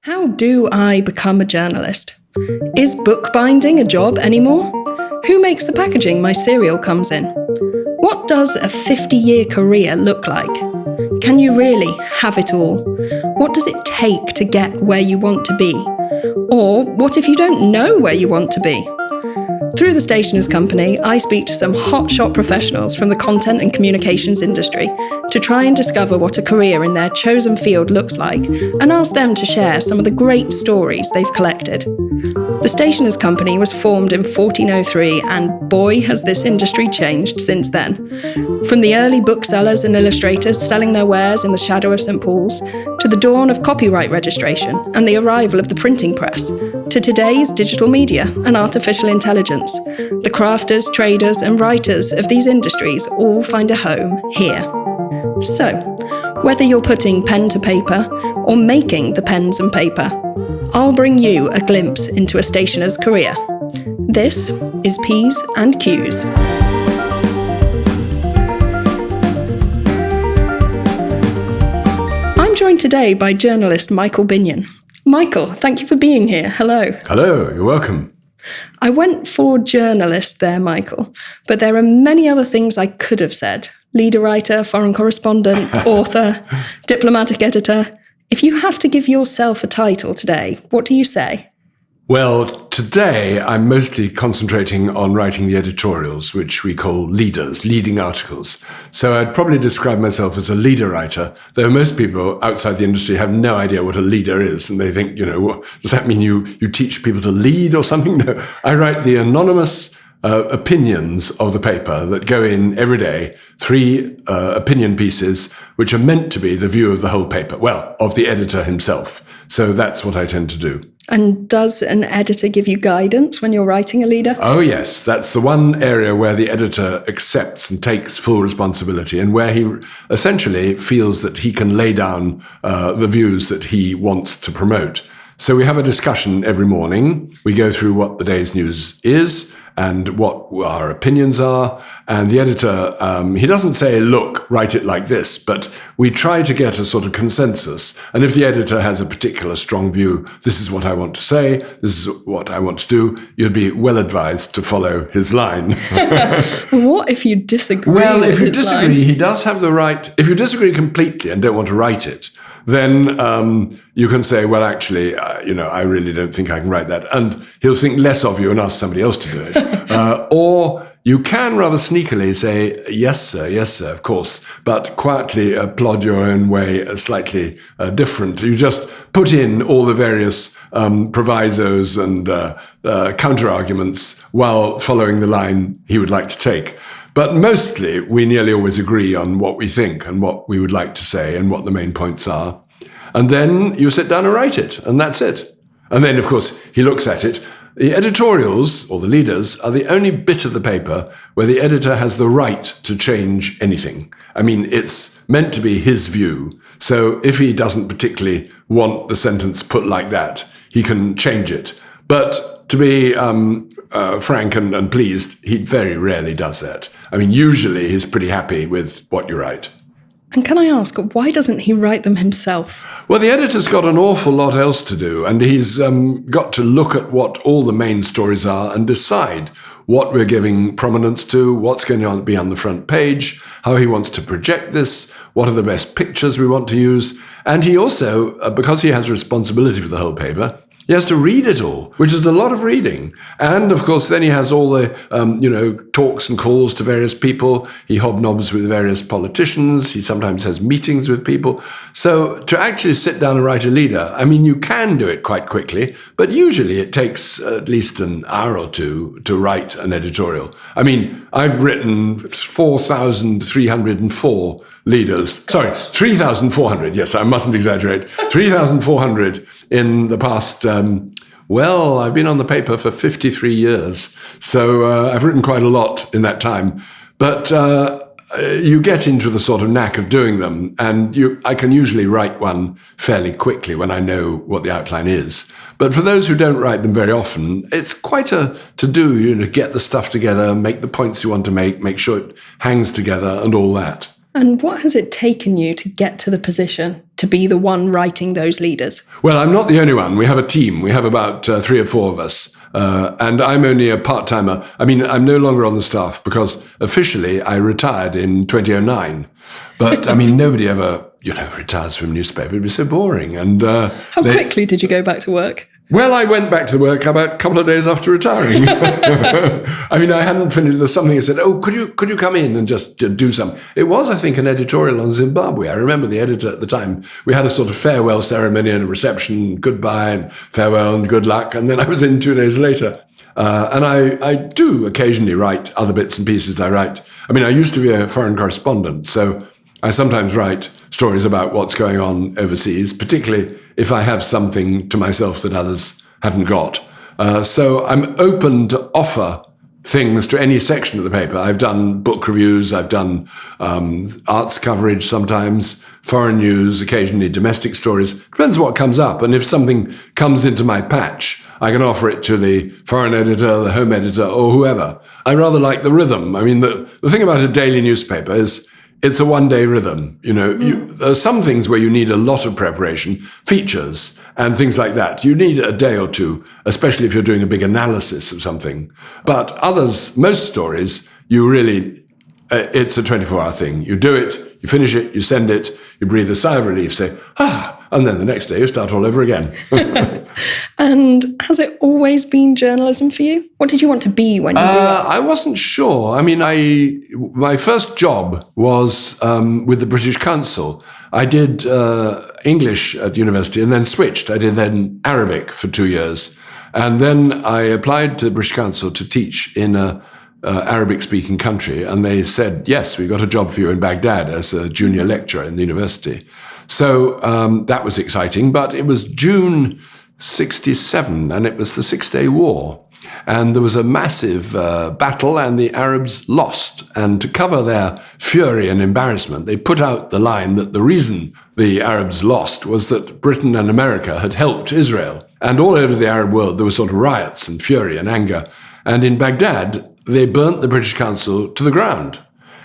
How do I become a journalist? Is bookbinding a job anymore? Who makes the packaging my cereal comes in? What does a 50-year career look like? Can you really have it all? What does it take to get where you want to be? Or what if you don't know where you want to be? Through the Stationers Company, I speak to some hotshot professionals from the content and communications industry to try and discover what a career in their chosen field looks like and ask them to share some of the great stories they've collected. The Stationers Company was formed in 1403 and boy has this industry changed since then. From the early booksellers and illustrators selling their wares in the shadow of St. Paul's, to the dawn of copyright registration and the arrival of the printing press, to today's digital media and artificial intelligence, the crafters, traders and writers of these industries all find a home here. So, whether you're putting pen to paper or making the pens and paper, I'll bring you a glimpse into a stationer's career. This is P's and Q's. I'm joined today by journalist Michael Binyon. Michael, thank you for being here. Hello. Hello, you're welcome. I went for journalist there, Michael, but there are many other things I could have said. Leader writer, foreign correspondent, author, diplomatic editor. If you have to give yourself a title today, what do you say? Well, today I'm mostly concentrating on writing the editorials, which we call leaders, leading articles. So I'd probably describe myself as a leader writer, though most people outside the industry have no idea what a leader is. And they think, what, does that mean you teach people to lead or something? No, I write the anonymous opinions of the paper that go in every day, 3 opinion pieces, which are meant to be the view of the whole paper, well, of the editor himself. So that's what I tend to do. And does an editor give you guidance when you're writing a leader? Oh, yes. That's the one area where the editor accepts and takes full responsibility and where he essentially feels that he can lay down the views that he wants to promote. So we have a discussion every morning. We go through what the day's news is and what our opinions are. And the editor, he doesn't say, look, write it like this, but we try to get a sort of consensus. And if the editor has a particular strong view, this is what I want to say, this is what I want to do, you'd be well advised to follow his line. What if you disagree? Well, if you disagree, line? He does have the right. If you disagree completely and don't want to write it, then you can say, well, actually, I really don't think I can write that. And he'll think less of you and ask somebody else to do it. Or you can rather sneakily say, yes, sir, of course, but quietly plod your own way slightly different. You just put in all the various provisos and counter-arguments while following the line he would like to take. But mostly, we nearly always agree on what we think and what we would like to say and what the main points are. And then you sit down and write it, and that's it. And then, of course, he looks at it. The editorials, or the leaders, are the only bit of the paper where the editor has the right to change anything. I mean, it's meant to be his view. So if he doesn't particularly want the sentence put like that, he can change it. But to be frank and pleased, he very rarely does that. I mean, usually he's pretty happy with what you write. And can I ask, why doesn't he write them himself? Well, the editor's got an awful lot else to do, and he's got to look at what all the main stories are and decide what we're giving prominence to, what's going to be on the front page, how he wants to project this, what are the best pictures we want to use. And he also, because he has responsibility for the whole paper, he has to read it all, which is a lot of reading. And, of course, then he has all the, talks and calls to various people. He hobnobs with various politicians. He sometimes has meetings with people. So to actually sit down and write a leader, I mean, you can do it quite quickly, but usually it takes at least an hour or two to write an editorial. I mean, I've written 4,304 leaders. Sorry, 3,400. Yes, I mustn't exaggerate. 3,400 in the past, I've been on the paper for 53 years. So I've written quite a lot in that time. But you get into the sort of knack of doing them. And I can usually write one fairly quickly when I know what the outline is. But for those who don't write them very often, it's quite a to-do, to get the stuff together, make the points you want to make sure it hangs together and all that. And what has it taken you to get to the position to be the one writing those leaders? Well, I'm not the only one. We have a team. We have about 3 or 4 of us. And I'm only a part-timer. I mean, I'm no longer on the staff because officially I retired in 2009. But I mean, nobody ever, retires from a newspaper. It'd be so boring. And how quickly did you go back to work? Well, I went back to work about a couple of days after retiring. I mean, I hadn't finished. There's something I said, could you come in and just do something? It was, I think, an editorial on Zimbabwe. I remember the editor at the time. We had a sort of farewell ceremony and a reception, goodbye and farewell and good luck. And then I was in 2 days later. And I do occasionally write other bits and pieces. I used to be a foreign correspondent, so I sometimes write stories about what's going on overseas, particularly if I have something to myself that others haven't got. So I'm open to offer things to any section of the paper. I've done book reviews, I've done arts coverage sometimes, foreign news, occasionally domestic stories. Depends what comes up. And if something comes into my patch, I can offer it to the foreign editor, the home editor, or whoever. I rather like the rhythm. I mean, the thing about a daily newspaper is it's a one-day rhythm. There are some things where you need a lot of preparation, features and things like that. You need a day or two, especially if you're doing a big analysis of something. But others, most stories, it's a 24-hour thing. You do it, you finish it, you send it, you breathe a sigh of relief, say, and then the next day you start all over again. And has it always been journalism for you? What did you want to be when you grew up? I wasn't sure. I mean, my first job was with the British Council. I did English at university and then switched. I did then Arabic for 2 years. And then I applied to the British Council to teach in a Arabic-speaking country. And they said, yes, we got a job for you in Baghdad as a junior lecturer in the university. So that was exciting. But it was June 1967, and it was the Six-Day War. And there was a massive battle, and the Arabs lost. And to cover their fury and embarrassment, they put out the line that the reason the Arabs lost was that Britain and America had helped Israel. And all over the Arab world, there were sort of riots and fury and anger. And in Baghdad, they burnt the British Council to the ground.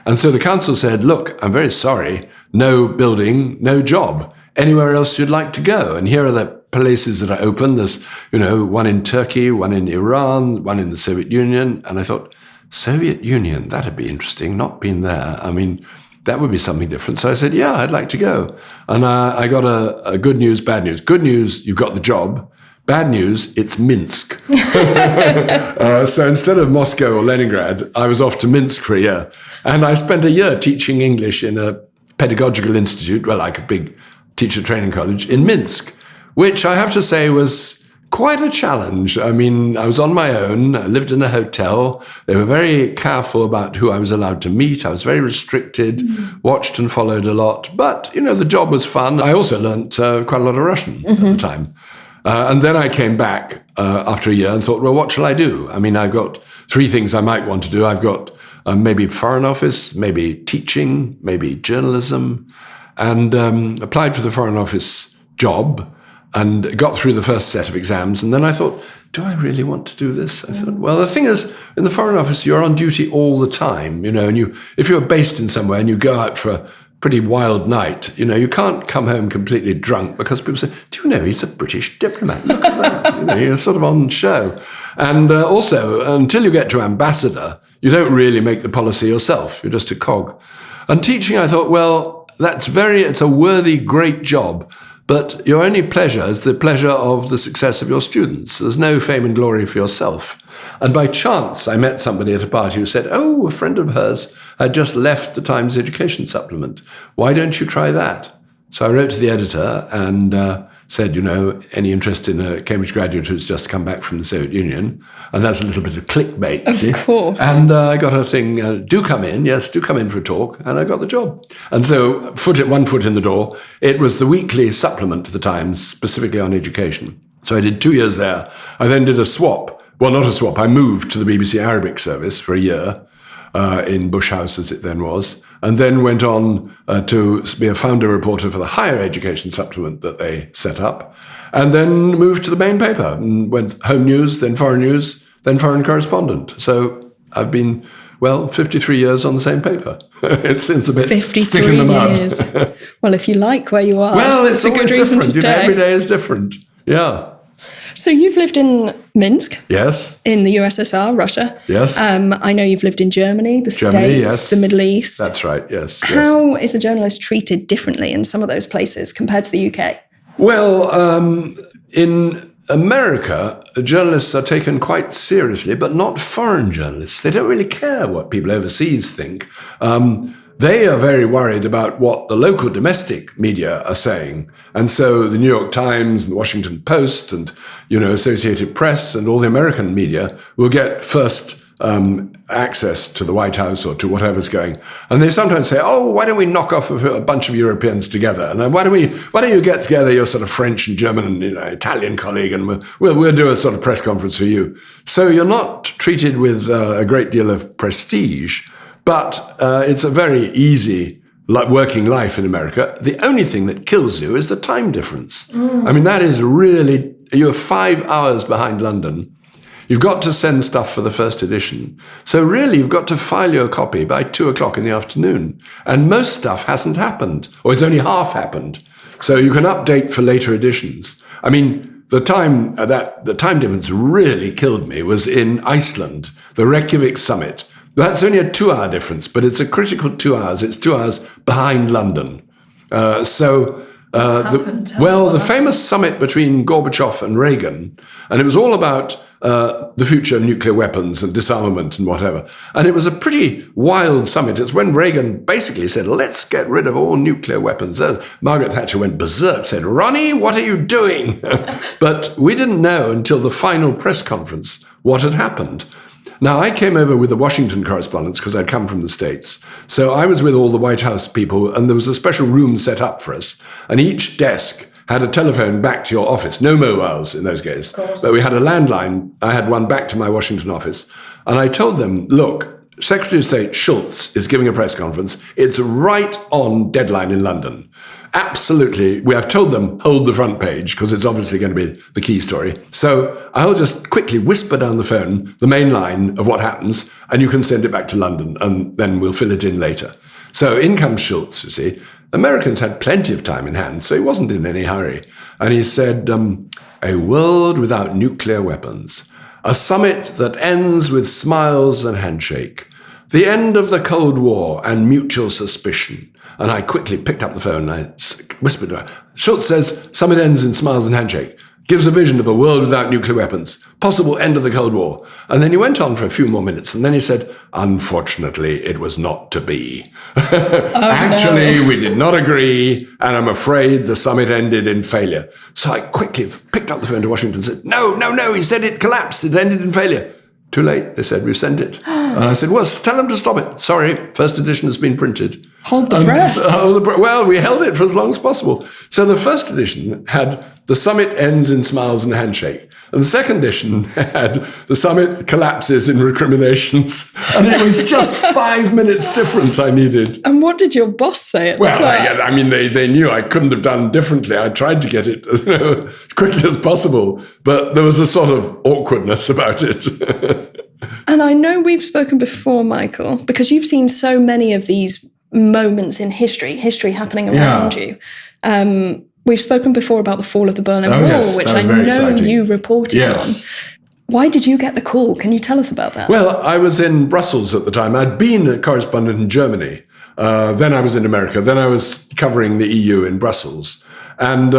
And so the council said, look, I'm very sorry, no building, no job. Anywhere else you'd like to go? And here are the places that are open. There's, one in Turkey, one in Iran, one in the Soviet Union. And I thought, Soviet Union, that'd be interesting, not been there. I mean, that would be something different. So I said, yeah, I'd like to go. And I got a good news, bad news. Good news, you got the job. Bad news, it's Minsk. So instead of Moscow or Leningrad, I was off to Minsk for a year. And I spent a year teaching English in a pedagogical institute, like a big teacher training college in Minsk, which I have to say was quite a challenge. I mean, I was on my own. I lived in a hotel. They were very careful about who I was allowed to meet. I was very restricted, watched and followed a lot. But, the job was fun. I also learnt quite a lot of Russian at the time. And then I came back after a year and thought, well, what shall I do? I mean, I've got 3 things I might want to do. I've got maybe Foreign Office, maybe teaching, maybe journalism, and applied for the Foreign Office job and got through the first set of exams. And then I thought, do I really want to do this? I thought, well, the thing is, in the Foreign Office, you're on duty all the time, and if you're based in somewhere and you go out for a pretty wild night, you can't come home completely drunk because people say, do you know he's a British diplomat? Look at that. You're sort of on show. And also, until you get to ambassador, you don't really make the policy yourself. You're just a cog. And teaching, I thought, well, it's a worthy, great job. But your only pleasure is the pleasure of the success of your students. There's no fame and glory for yourself. And by chance, I met somebody at a party who said, a friend of hers had just left the Times Education Supplement. Why don't you try that? So I wrote to the editor and said, any interest in a Cambridge graduate who's just come back from the Soviet Union? And that's a little bit of clickbait. Of course. And I got a thing, do come in for a talk. And I got the job. And so one foot in the door. It was the weekly supplement to the Times, specifically on education. So I did 2 years there. I then did a swap. Well, not a swap. I moved to the BBC Arabic service for a year in Bush House, as it then was, and then went on to be a founder reporter for the higher education supplement that they set up, and then moved to the main paper and went home news, then foreign correspondent. So I've been well, 53 years on the same paper. It seems a bit 53 stick in the mud. years. Well, if you like where you are, Well, it's a good reason to different. stay. Every day is different. Yeah. So you've lived in Minsk, Yes. in the USSR, Russia. Yes. I know you've lived in Germany, the States, yes. the Middle East. That's right. Yes. Yes. How is a journalist treated differently in some of those places compared to the UK? Well, in America, journalists are taken quite seriously, but not foreign journalists. They don't really care what people overseas think. They are very worried about what the local domestic media are saying. And so the New York Times and the Washington Post and, Associated Press and all the American media will get first access to the White House or to whatever's going. And they sometimes say, oh, why don't we knock off a bunch of Europeans together? And then why don't you get together your sort of French and German and Italian colleague and we'll do a sort of press conference for you. So you're not treated with a great deal of prestige, but it's a very easy working life in America. The only thing that kills you is the time difference. I mean, that is really, you're 5 hours behind London. You've got to send stuff for the first edition. So really, you've got to file your copy by 2:00 in the afternoon. And most stuff hasn't happened, or it's only half happened. So you can update for later editions. I mean, the time difference really killed me was in Iceland, the Reykjavik Summit. That's only a 2-hour difference, but it's a critical 2 hours. It's 2 hours behind London. The famous summit between Gorbachev and Reagan, and it was all about the future of nuclear weapons and disarmament and whatever. And it was a pretty wild summit. It's when Reagan basically said, let's get rid of all nuclear weapons. Margaret Thatcher went berserk, said, Ronnie, what are you doing? But we didn't know until the final press conference what had happened. Now, I came over with the Washington correspondents because I'd come from the States. So I was with all the White House people, and there was a special room set up for us. And each desk had a telephone back to your office. No mobiles in those days. But we had a landline. I had one back to my Washington office. And I told them, look, Secretary of State Schultz is giving a press conference. It's right on deadline in London. Absolutely. We have told them, hold the front page, because it's obviously going to be the key story. So I'll just quickly whisper down the phone the main line of what happens, and you can send it back to London, and then we'll fill it in later. So in comes Schultz, you see. Americans had plenty of time in hand, so he wasn't in any hurry. And he said, a world without nuclear weapons. A summit that ends with smiles and handshake. The end of the Cold War and mutual suspicion. And I quickly picked up the phone and I whispered to her, Schultz says, summit ends in smiles and handshake. Gives a vision of a world without nuclear weapons. Possible end of the Cold War. And then he went on for a few more minutes and then he said, unfortunately, it was not to be. Actually, we did not agree, and I'm afraid the summit ended in failure. So I quickly picked up the phone to Washington and said, no, he said it collapsed, it ended in failure. Too late, they said, we've sent it. And I said, well, tell them to stop it. Sorry, first edition has been printed. Hold the press. Well, we held it for as long as possible. So the first edition had the summit ends in smiles and handshake. And the second edition had the summit collapses in recriminations. And it was just 5 minutes difference I needed. And what did your boss say at the time? I mean, they knew I couldn't have done differently. I tried to get it as quickly as possible, but there was a sort of awkwardness about it. And I know we've spoken before, Michael, because you've seen so many of these moments in history happening around you. We've spoken before about the fall of the Berlin Wall, which I know exciting. you reported on. Why did you get the call? Can you tell us about that? Well, I was in Brussels at the time. I'd been a correspondent in Germany. Then I was in America. Then I was covering the EU in Brussels. And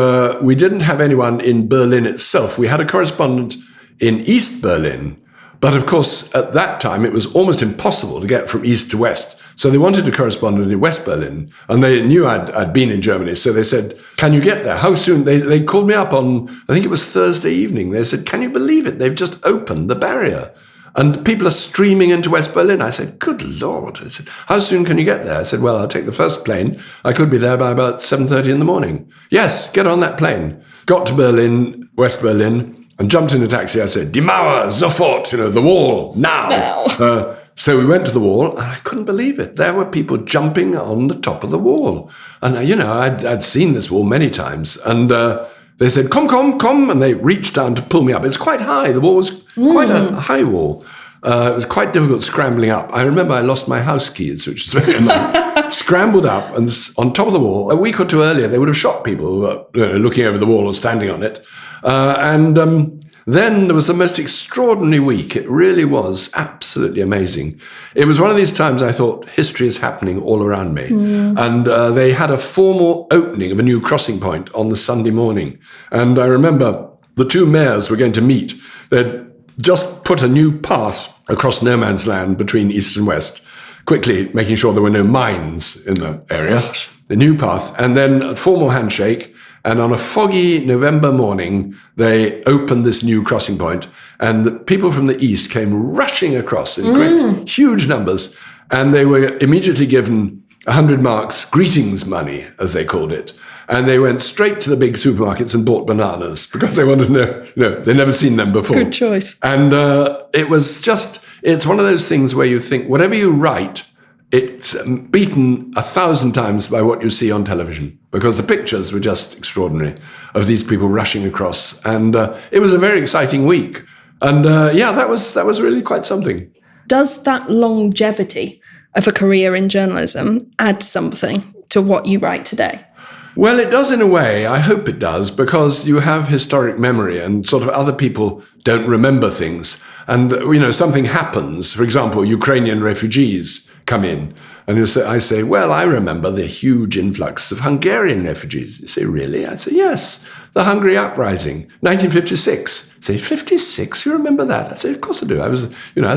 we didn't have anyone in Berlin itself. We had a correspondent in East Berlin. But of course, at that time, it was almost impossible to get from east to west. So they wanted a correspondent in West Berlin, and they knew I'd been in Germany. So they said, can you get there? How soon? They called me up on, I think it was Thursday evening. They said, can you believe it? They've just opened the barrier. And people are streaming into West Berlin. I said, good Lord. I said, how soon can you get there? I said, well, I'll take the first plane. I could be there by about 7:30 in the morning. Yes, get on that plane. Got to Berlin, West Berlin, and jumped in a taxi. I said, Die Mauer, sofort, the wall, now. So we went to the wall, and I couldn't believe it. There were people jumping on the top of the wall. And, I'd seen this wall many times. And they said, come. And they reached down to pull me up. It's quite high. The wall was quite a high wall. It was quite difficult scrambling up. I remember I lost my house keys, which is very annoying. Scrambled up, and on top of the wall, a week or two earlier, they would have shot people who were looking over the wall or standing on it. Then there was the most extraordinary week. It really was absolutely amazing. It was one of these times I thought history is happening all around me. And they had a formal opening of a new crossing point on the Sunday morning. And I remember the two mayors were going to meet. They'd just put a new path across no man's land between east and west, quickly making sure there were no mines in the area. Gosh. The new path, and then a formal handshake. And on a foggy November morning, they opened this new crossing point, and the people from the east came rushing across in great, huge numbers, and they were immediately given 100 marks greetings money, as they called it. And they went straight to the big supermarkets and bought bananas because they wanted to know, they'd never seen them before. Good choice. And it's one of those things where you think, whatever you write, it's beaten 1,000 times by what you see on television, because the pictures were just extraordinary of these people rushing across. And it was a very exciting week. And that was really quite something. Does that longevity of a career in journalism add something to what you write today? Well, it does in a way. I hope it does, because you have historic memory and sort of other people don't remember things. And, something happens. For example, Ukrainian refugees come in. And I say, well, I remember the huge influx of Hungarian refugees. You say, really? I say, yes, the Hungary uprising, 1956. You say, 56? You remember that? I say, of course I do. I was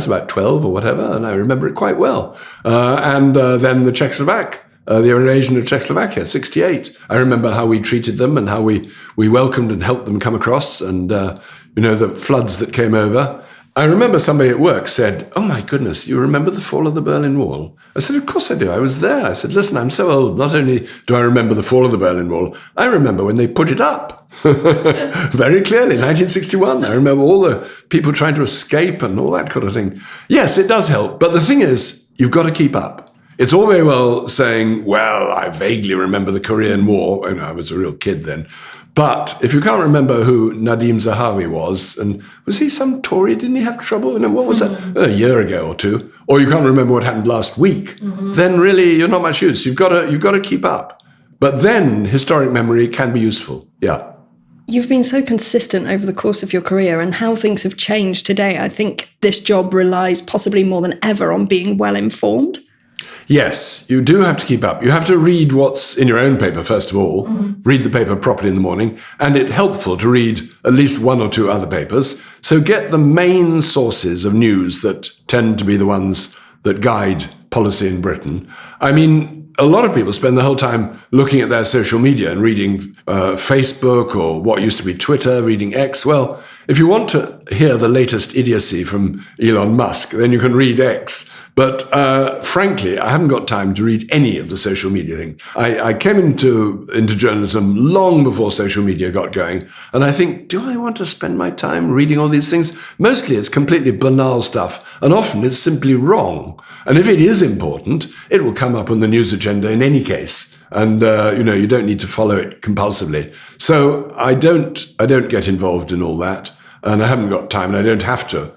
about 12 or whatever, and I remember it quite well. And then the the invasion of Czechoslovakia, 68. I remember how we treated them and how we welcomed and helped them come across, and, the floods that came over. I remember somebody at work said, oh my goodness, you remember the fall of the Berlin Wall? I said, of course I do. I was there. I said, listen, I'm so old. Not only do I remember the fall of the Berlin Wall, I remember when they put it up. Very clearly, 1961. I remember all the people trying to escape and all that kind of thing. Yes, it does help. But the thing is, you've got to keep up. It's all very well saying, well, I vaguely remember the Korean War. I was a real kid then. But if you can't remember who Nadim Zahawi was, and was he some Tory? Didn't he have trouble? What was that? A year ago or two. Or you can't remember what happened last week. Then really you're not much use. You've got to keep up. But then historic memory can be useful. Yeah. You've been so consistent over the course of your career, and how things have changed today. I think this job relies possibly more than ever on being well informed. Yes, you do have to keep up. You have to read what's in your own paper, first of all, read the paper properly in the morning, and it's helpful to read at least one or two other papers. So get the main sources of news that tend to be the ones that guide policy in Britain. I mean, a lot of people spend the whole time looking at their social media and reading Facebook or what used to be Twitter, reading X. Well, if you want to hear the latest idiocy from Elon Musk, then you can read X. But frankly, I haven't got time to read any of the social media thing. I came into journalism long before social media got going. And I think, do I want to spend my time reading all these things? Mostly it's completely banal stuff. And often it's simply wrong. And if it is important, it will come up on the news agenda in any case. And, you don't need to follow it compulsively. So I don't get involved in all that. And I haven't got time, and I don't have to,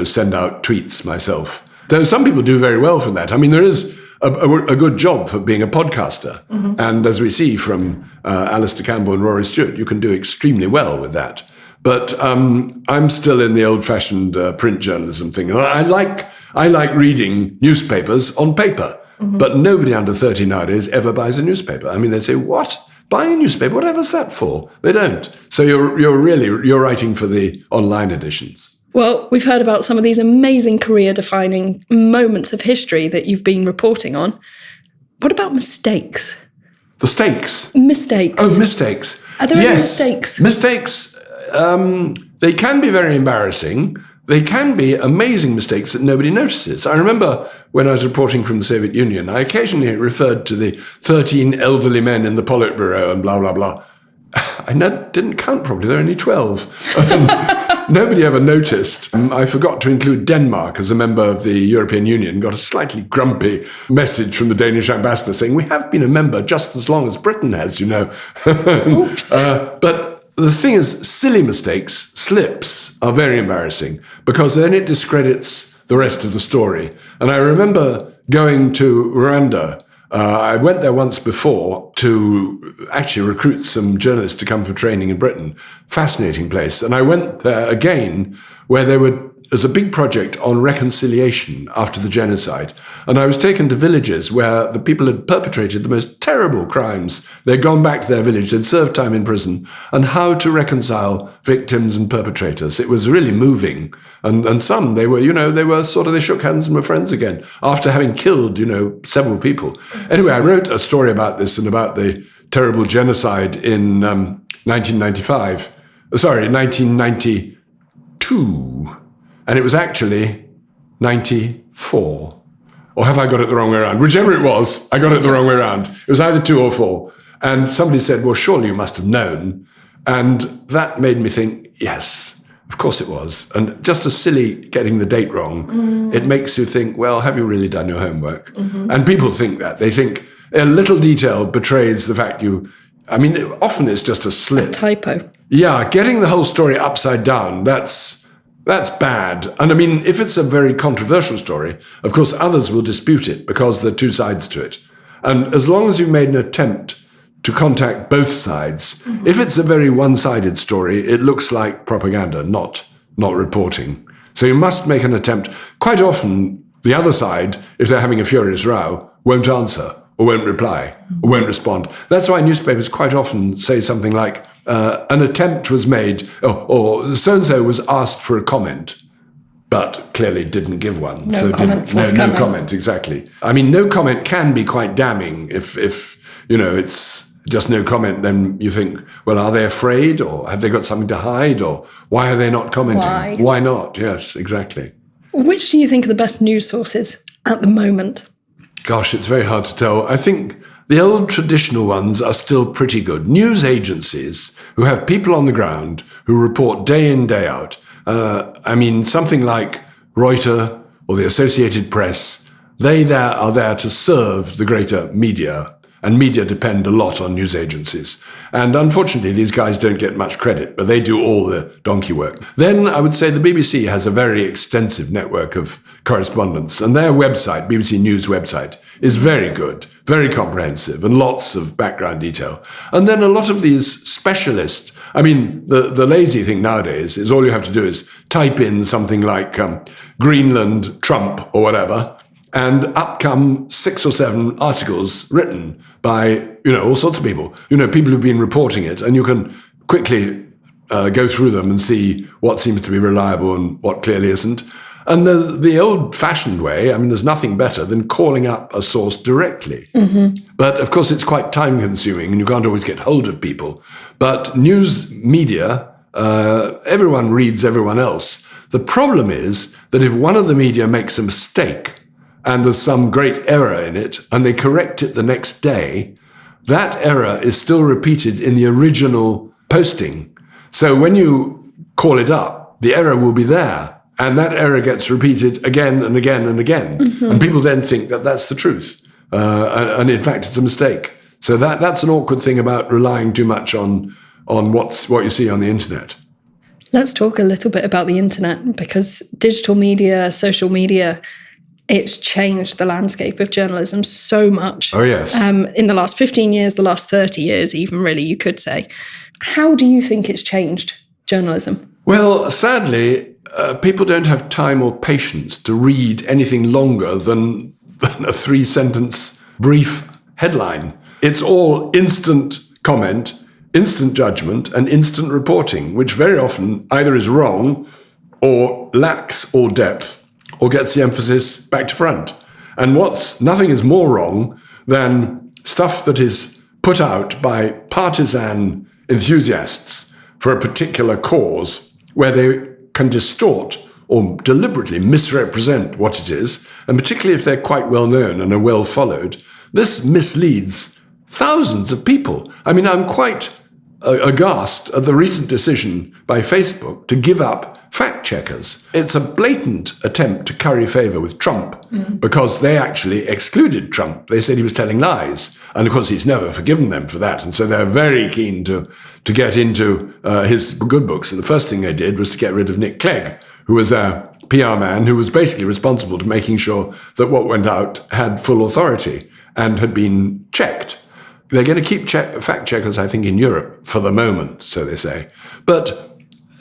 send out tweets myself. Though some people do very well from that. I mean, there is a good job for being a podcaster. And as we see from Alistair Campbell and Rory Stewart, you can do extremely well with that. But I'm still in the old-fashioned print journalism thing. And I like reading newspapers on paper. But nobody under 30 nowadays ever buys a newspaper. I mean, they say, what? Buy a newspaper? Whatever's that for? They don't. So you're writing for the online editions. Well, we've heard about some of these amazing career-defining moments of history that you've been reporting on. What about mistakes? The stakes? Mistakes. Oh, mistakes. Are there any mistakes? Mistakes, they can be very embarrassing. They can be amazing mistakes that nobody notices. I remember when I was reporting from the Soviet Union, I occasionally referred to the 13 elderly men in the Politburo and blah, blah, blah. I didn't count properly. There are only 12. Nobody ever noticed. I forgot to include Denmark as a member of the European Union, got a slightly grumpy message from the Danish ambassador saying, we have been a member just as long as Britain has, Oops. But the thing is, silly mistakes, slips, are very embarrassing, because then it discredits the rest of the story. And I remember going to Rwanda. I went there once before to actually recruit some journalists to come for training in Britain. Fascinating place. And I went there again where there's a big project on reconciliation after the genocide. And I was taken to villages where the people had perpetrated the most terrible crimes. They'd gone back to their village, they'd served time in prison, and how to reconcile victims and perpetrators. It was really moving. And some, they shook hands and were friends again after having killed, several people. Anyway, I wrote a story about this and about the terrible genocide in 1992. And it was actually 94. Or have I got it the wrong way around? Whichever it was, I got it the wrong way around. It was either 2 or 4. And somebody said, well, surely you must have known. And that made me think, yes, of course it was. And just as silly getting the date wrong, it makes you think, well, have you really done your homework? And people think that. They think a little detail betrays the fact often it's just a slip. A typo. Yeah, getting the whole story upside down, that's bad. And if it's a very controversial story, of course, others will dispute it because there are 2 sides to it. And as long as you've made an attempt to contact both sides, if it's a very one-sided story, it looks like propaganda, not reporting. So you must make an attempt. Quite often, the other side, if they're having a furious row, won't answer or won't reply or won't respond. That's why newspapers quite often say something like, an attempt was made, or so-and-so was asked for a comment, but clearly didn't give one. No comment, exactly. No comment can be quite damning if it's just no comment, then you think, well, are they afraid, or have they got something to hide, or why are they not commenting? Why not? Yes, exactly. Which do you think are the best news sources at the moment? Gosh, it's very hard to tell. I think the old traditional ones are still pretty good. News agencies who have people on the ground who report day in, day out. Something like Reuters or the Associated Press, they are there to serve the greater media. And media depend a lot on news agencies. And unfortunately, these guys don't get much credit, but they do all the donkey work. Then I would say the BBC has a very extensive network of correspondents. And their website, BBC News website, is very good, very comprehensive, and lots of background detail. And then a lot of these specialists, the lazy thing nowadays is all you have to do is type in something like Greenland, Trump, or whatever, and up come 6 or 7 articles written by, all sorts of people, people who've been reporting it, and you can quickly go through them and see what seems to be reliable and what clearly isn't. And the old-fashioned way, there's nothing better than calling up a source directly. But, of course, it's quite time-consuming, and you can't always get hold of people. But news media, everyone reads everyone else. The problem is that if one of the media makes a mistake, and there's some great error in it, and they correct it the next day, that error is still repeated in the original posting. So when you call it up, the error will be there, and that error gets repeated again and again and again. And people then think that that's the truth, and in fact, it's a mistake. So that's an awkward thing about relying too much on what you see on the internet. Let's talk a little bit about the internet, because digital media, social media, it's changed the landscape of journalism so much. Oh, yes. In the last 15 years, the last 30 years, even really, you could say. How do you think it's changed journalism? Well, sadly, people don't have time or patience to read anything longer than a 3-sentence brief headline. It's all instant comment, instant judgment, and instant reporting, which very often either is wrong or lacks all depth, or gets the emphasis back to front. And nothing is more wrong than stuff that is put out by partisan enthusiasts for a particular cause, where they can distort or deliberately misrepresent what it is, and particularly if they're quite well known and are well followed, this misleads thousands of people. I'm quite aghast at the recent decision by Facebook to give up fact checkers. It's a blatant attempt to curry favor with Trump, because they actually excluded Trump. They said he was telling lies. And of course, he's never forgiven them for that. And so they're very keen to get into his good books. And the first thing they did was to get rid of Nick Clegg, who was their PR man who was basically responsible to making sure that what went out had full authority and had been checked. They're going to keep fact checkers, I think, in Europe for the moment, so they say. But,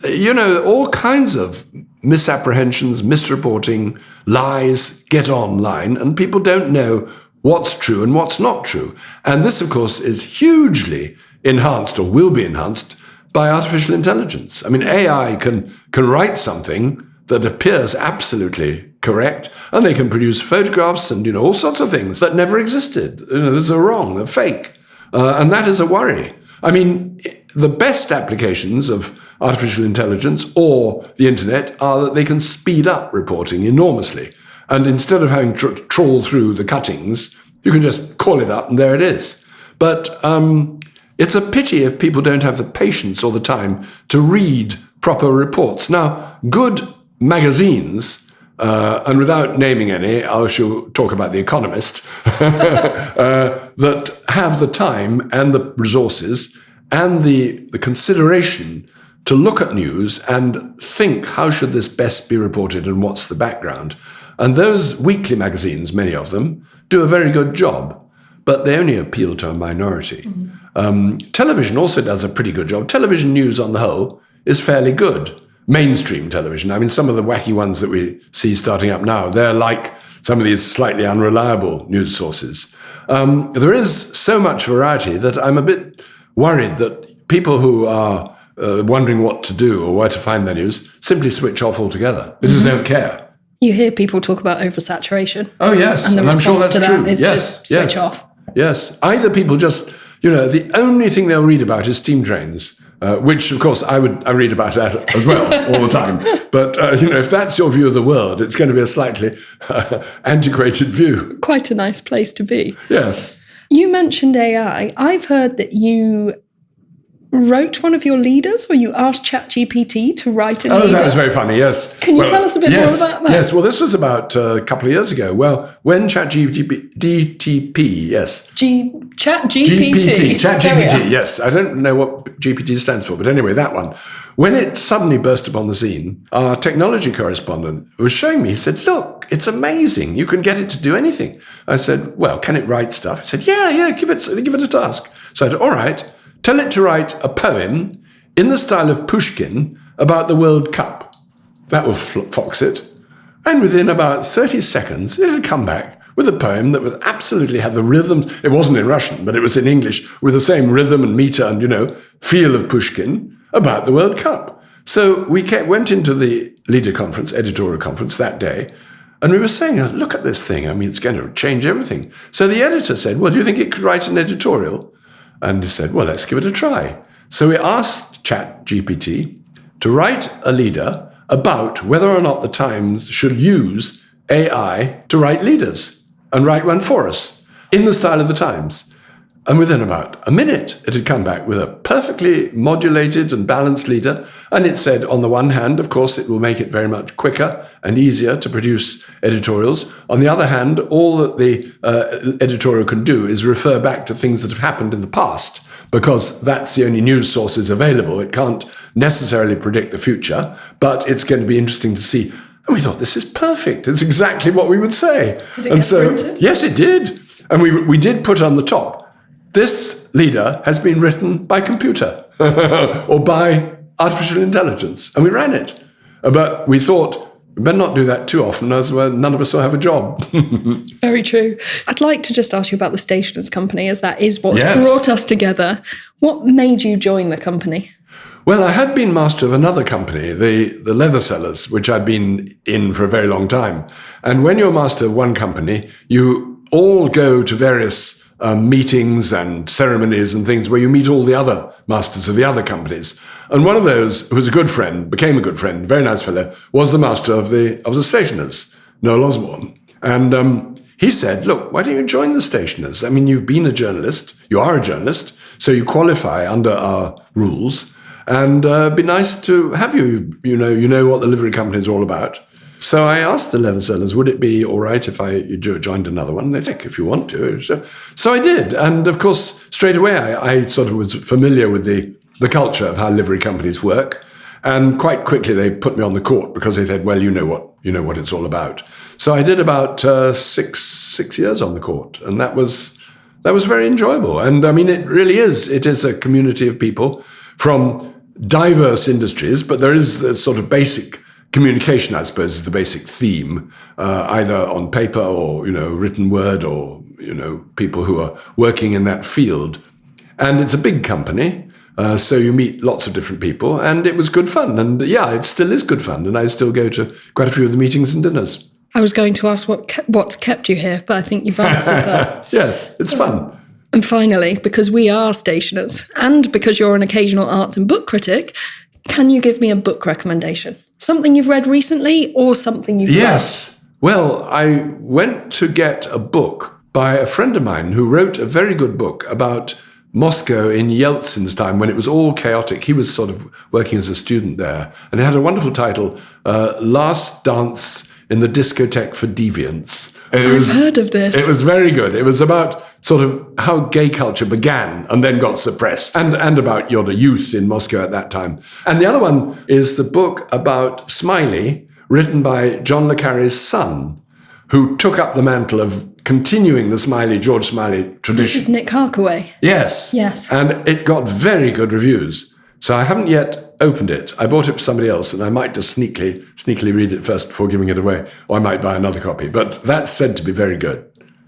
all kinds of misapprehensions, misreporting, lies get online, and people don't know what's true and what's not true. And this, of course, is hugely enhanced, or will be enhanced, by artificial intelligence. I mean, AI can write something that appears absolutely correct, and they can produce photographs and, all sorts of things that never existed. Those are wrong, they're fake. And that is a worry. I mean, the best applications of artificial intelligence or the internet are that they can speed up reporting enormously. And instead of having to trawl through the cuttings, you can just call it up and there it is. But it's a pity if people don't have the patience or the time to read proper reports. Now, good magazines, and without naming any, I shall talk about The Economist, that have the time and the resources and the consideration to look at news and think, how should this best be reported and what's the background? And those weekly magazines, many of them, do a very good job, but they only appeal to a minority. Mm-hmm. Television also does a pretty good job. Television news on the whole is fairly good. Mainstream television. I mean, some of the wacky ones that we see starting up now, they're like some of these slightly unreliable news sources. There is so much variety that I'm a bit worried that people who are wondering what to do or where to find their news simply switch off altogether. They just don't care. You hear people talk about oversaturation. Oh, yes. And the response I'm sure that's to that true. is to switch off. Yes. Either people just, the only thing they'll read about is steam trains, which, of course, I read about that as well all the time. But, if that's your view of the world, it's going to be a slightly antiquated view. Quite a nice place to be. Yes. You mentioned AI. I've heard that you wrote one of your leaders, or you asked ChatGPT to write a leader. Oh, that was very funny, yes. Can you tell us a bit more about that? Yes, well, this was about a couple of years ago. Well, when ChatGPT, ChatGPT, yes. I don't know what GPT stands for, but anyway, that one. When it suddenly burst upon the scene, our technology correspondent was showing me, he said, look, it's amazing. You can get it to do anything. I said, well, can it write stuff? He said, yeah, give it a task. So I said, all right. Tell it to write a poem in the style of Pushkin about the World Cup. That will fox it. And within about 30 seconds, it had come back with a poem that absolutely had the rhythms. It wasn't in Russian, but it was in English with the same rhythm and meter and, feel of Pushkin about the World Cup. So we went into the leader conference, editorial conference that day, and we were saying, look at this thing. I mean, it's going to change everything. So the editor said, well, do you think it could write an editorial? And he said, well, let's give it a try. So we asked ChatGPT to write a leader about whether or not the Times should use AI to write leaders and write one for us in the style of the Times. And within about a minute, it had come back with a perfectly modulated and balanced leader. And it said, on the one hand, of course, it will make it very much quicker and easier to produce editorials. On the other hand, all that the editorial can do is refer back to things that have happened in the past, because that's the only news sources available. It can't necessarily predict the future, but it's going to be interesting to see. And we thought, this is perfect. It's exactly what we would say. Did it get printed? Yes, it did. And we did put on the top, this leader has been written by computer or by artificial intelligence. And we ran it. But we thought, we better not do that too often, as well, none of us will have a job. Very true. I'd like to just ask you about the Stationers' Company, as that is what's brought us together. What made you join the company? Well, I had been master of another company, the Leather Sellers, which I'd been in for a very long time. And when you're master of one company, you all go to various meetings and ceremonies and things where you meet all the other masters of the other companies. And one of those, who was a good friend, became a good friend, very nice fellow, was the master of the Stationers, Noel Osborne. And he said, look, why don't you join the Stationers? I mean, you've been a journalist, you are a journalist, so you qualify under our rules, and it'd be nice to have you. You know what the livery company is all about. So I asked the Leather Sellers, would it be all right if I joined another one? They said, if you want to. So I did. And of course, straight away, I sort of was familiar with the culture of how livery companies work. And quite quickly they put me on the court because they said, well, you know what it's all about. So I did about 6 years on the court, and that was very enjoyable. And I mean, it is a community of people from diverse industries, but there is the sort of basic communication, I suppose, is the basic theme, either on paper or, written word, or, people who are working in that field. And it's a big company, so you meet lots of different people, and it was good fun. And yeah, it still is good fun, and I still go to quite a few of the meetings and dinners. I was going to ask what's kept you here, but I think you've answered that. Yes, it's fun. And finally, because we are stationers, and because you're an occasional arts and book critic, can you give me a book recommendation? Something you've read recently, or something you've read? Yes. Well, I went to get a book by a friend of mine who wrote a very good book about Moscow in Yeltsin's time, when it was all chaotic. He was sort of working as a student there, and it had a wonderful title, Last Dance in the Discotheque for Deviants. I've heard of this. It was very good. It was about sort of how gay culture began and then got suppressed, and about the youth in Moscow at that time. And the other one is the book about Smiley, written by John le Carré's son, who took up the mantle of continuing the George Smiley tradition. This is Nick Harkaway. Yes. Yes. And it got very good reviews. So I haven't yet opened it. I bought it for somebody else, and I might just sneakily read it first before giving it away. Or I might buy another copy. But that's said to be very good.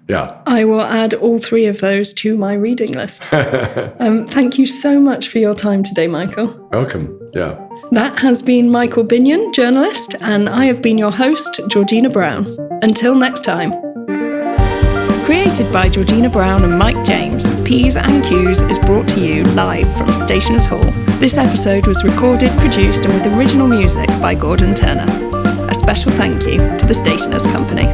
Yeah. I will add all 3 of those to my reading list. Thank you so much for your time today, Michael. Welcome. Yeah. That has been Michael Binyon, journalist, and I have been your host, Georgina Brown. Until next time. Created by Georgina Brown and Mike James, P's and Q's is brought to you live from Stationers Hall. This episode was recorded, produced, and with original music by Gordon Turner. A special thank you to the Stationers Company.